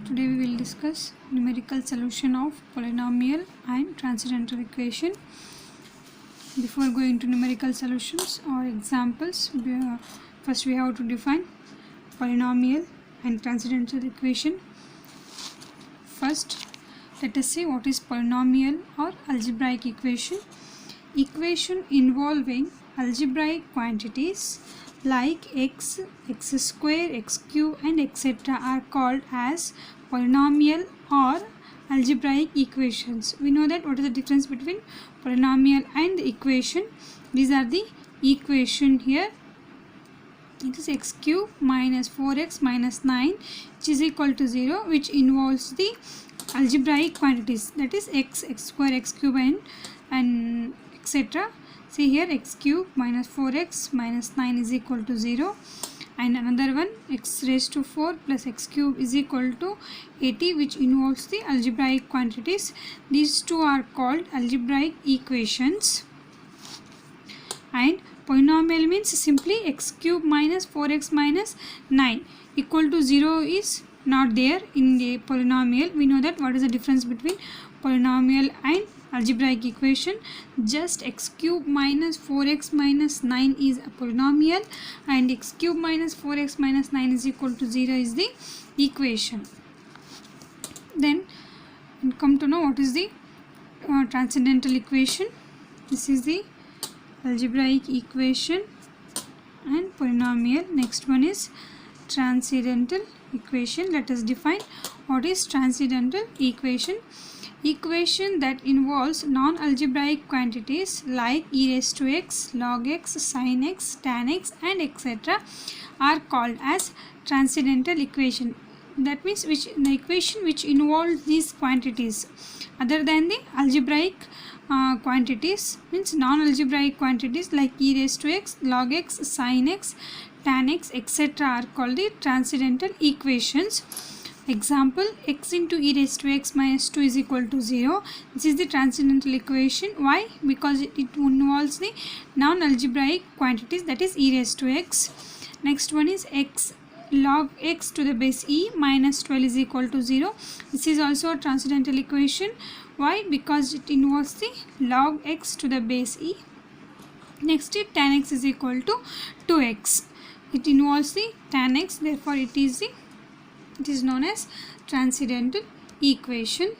Today we will discuss numerical solution of polynomial and transcendental equation. Before going to numerical solutions or examples, first we have to define polynomial and transcendental equation. First, let us see what is polynomial or algebraic equation. Equation involving algebraic quantities like x, x square, x cube and etc. are called as polynomial or algebraic equations. We know that what is the difference between polynomial and the equation. These are the equation here. It is x cube minus 4x minus 9 which is equal to 0, which involves the algebraic quantities, that is x, x square, x cube and etc. See here, x cube minus 4x minus 9 is equal to 0, and another one x raised to 4 plus x cube is equal to 80, which involves the algebraic quantities. These two are called algebraic equations. And polynomial means simply x cube minus 4x minus 9 equal to 0 is not there in the polynomial. We know that what is the difference between polynomial and algebraic equation. Just x cube minus 4x minus 9 is a polynomial, and x cube minus 4x minus 9 is equal to 0 is the equation. Then come to know what is the transcendental equation. This is the algebraic equation and polynomial. Next one is transcendental equation. Let us define what is transcendental equation. Equation that involves non-algebraic quantities like e raised to x, log x, sin x, tan x and etc. are called as transcendental equation. That means the equation which involves these quantities other than the algebraic quantities, means non-algebraic quantities like e raised to x, log x, sin x, tan x etc. are called the transcendental equations. Example, x into e raised to x minus 2 is equal to 0. This is the transcendental equation. Why? Because it involves the non-algebraic quantities, that is e raised to x. Next one is x log x to the base e minus 12 is equal to 0. This is also a transcendental equation. Why? Because it involves the log x to the base e. Next is tan x is equal to 2x. It involves the tan x, therefore it is known as transcendental equation.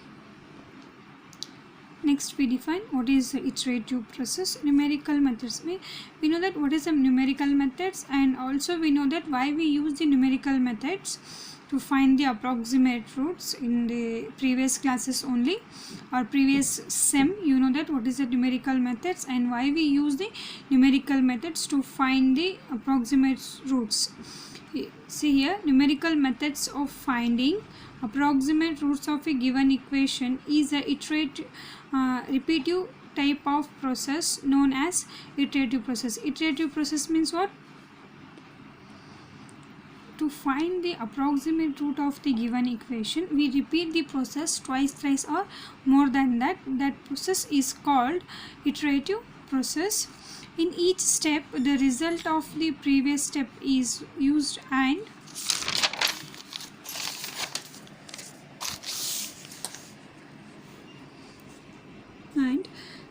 Next we define what is the iterative process. Numerical methods. We know that what is the numerical methods, and also we know that why we use the numerical methods to find the approximate roots in the previous classes only or previous sem. You know that what is the numerical methods and why we use the numerical methods to find the approximate roots. See here, numerical methods of finding approximate roots of a given equation is a iterative repetitive type of process known as iterative process. Iterative process means what? To find the approximate root of the given equation, we repeat the process twice, thrice or more than that. That process is called iterative process. In each step, the result of the previous step is used and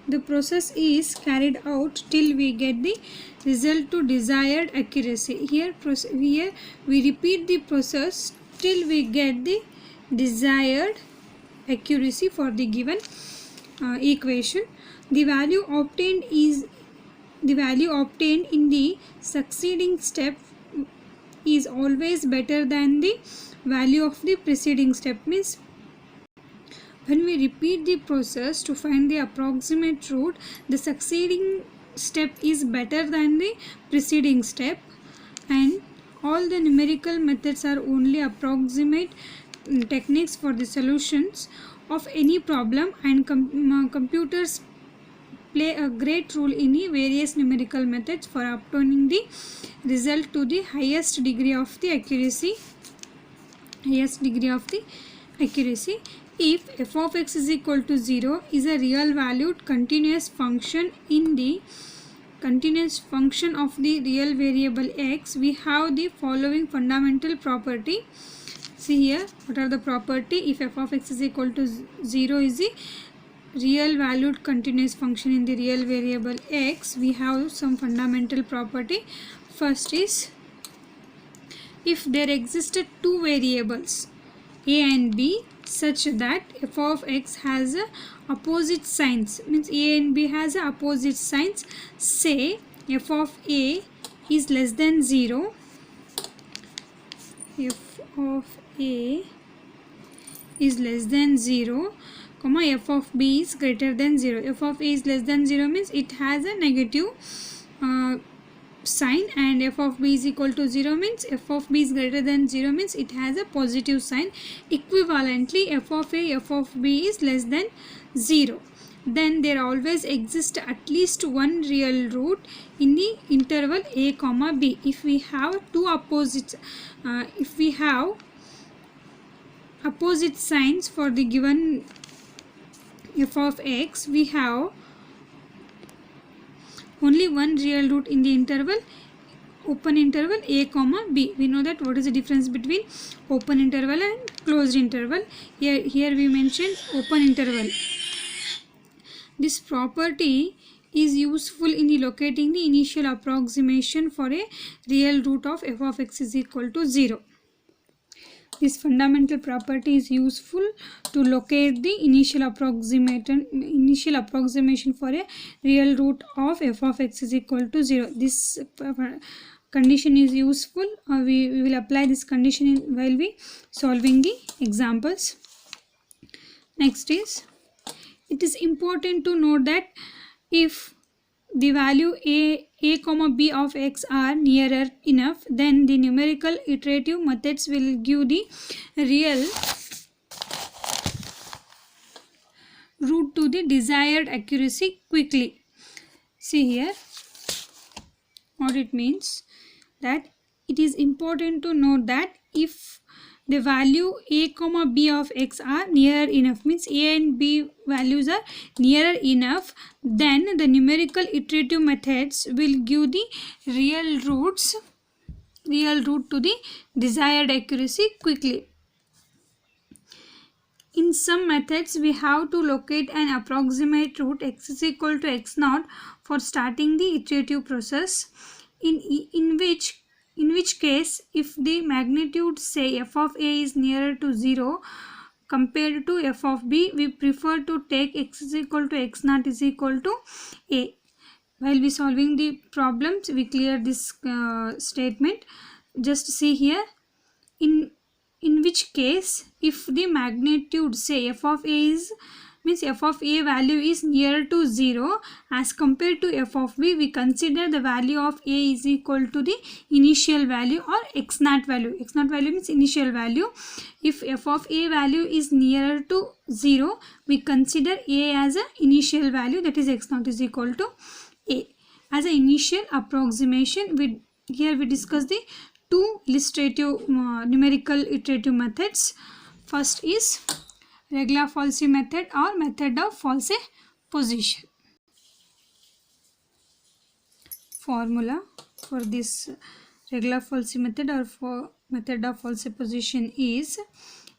the process is carried out till we get the result to desired accuracy. Here we repeat the process till we get the desired accuracy for the given equation. The value obtained in the succeeding step is always better than the value of the preceding step. Means when we repeat the process to find the approximate root, the succeeding step is better than the preceding step, and all the numerical methods are only approximate techniques for the solutions of any problem, and computers play a great role in the various numerical methods for obtaining the result to the highest degree of the accuracy. If f of x is equal to 0 is a real valued continuous function in the continuous function of the real variable x, we have the following fundamental property. See here, what are the property? If f of x is equal to 0 is the real valued continuous function in the real variable x, we have some fundamental property. First is, if there existed two variables a and b such that f of x has opposite signs, means a and b has opposite signs, say f of a is less than 0, f of a is less than 0, comma f of b is greater than 0. F of a is less than 0 means it has a negative sign, and f of b is equal to 0 means f of b is greater than 0 means it has a positive sign. Equivalently, f of a, f of b is less than 0. Then there always exists at least one real root in the interval a comma b. If we have two opposites, if we have opposite signs for the given f of x, we have only one real root in the interval, open interval a comma b. We know that what is the difference between open interval and closed interval. Here we mentioned open interval. This property is useful in locating the initial approximation for a real root of f of x is equal to 0. This fundamental property is useful to locate the initial approximation for a real root of f of x is equal to 0. This condition is useful. We will apply this condition while we solving the examples. Next is, it is important to note that if the value a comma b of x are nearer enough, then the numerical iterative methods will give the real root to the desired accuracy quickly. See here what it means, that it is important to note that if the value a comma b of x are nearer enough, means a and b values are nearer enough, then the numerical iterative methods will give the real root to the desired accuracy quickly. In some methods, we have to locate an approximate root x is equal to x naught for starting the iterative process, in which case, if the magnitude say f of a is nearer to 0 compared to f of b, we prefer to take x is equal to x naught is equal to a. While we solving the problems, we clear this statement. Just see here, in which case, if the magnitude say f of a is, means f of a value is nearer to 0 as compared to f of b, we consider the value of a is equal to the initial value or x naught value. X naught value means initial value. If f of a value is nearer to 0, we consider a as an initial value, that is x naught is equal to a. As an initial approximation, here we discuss the two illustrative numerical iterative methods. First is Regla-Folsi method or method of false position. Formula for this Regla-Folsi method or for method of false position is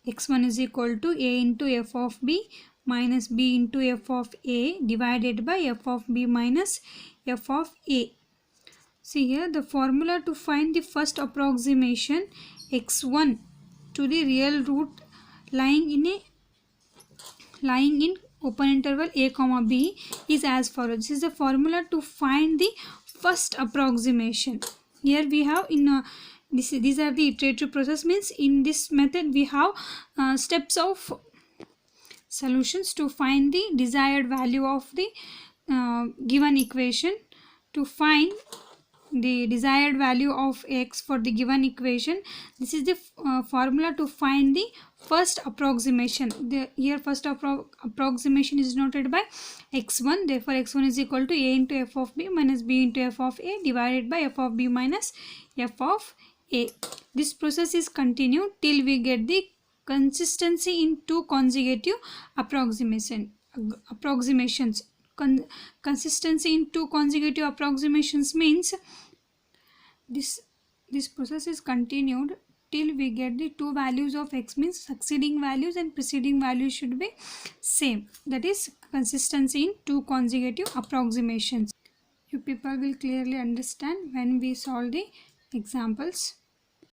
x1 is equal to a into f of b minus b into f of a divided by f of b minus f of a. See here, the formula to find the first approximation x1 to the real root lying in open interval a comma b is as follows. This is the formula to find the first approximation. Here we have these are the iterative process, means in this method we have steps of solutions to find the desired value of the given equation. To find the desired value of x for the given equation, this is the formula to find the first approximation. Here first approximation is noted by x1, therefore x1 is equal to a into f of b minus b into f of a divided by f of b minus f of a. This process is continued till we get the consistency in two consecutive approximations. Consistency in two consecutive approximations means this process is continued till we get the two values of x, means succeeding values and preceding values should be same. That is consistency in two consecutive approximations. You people will clearly understand when we solve the examples.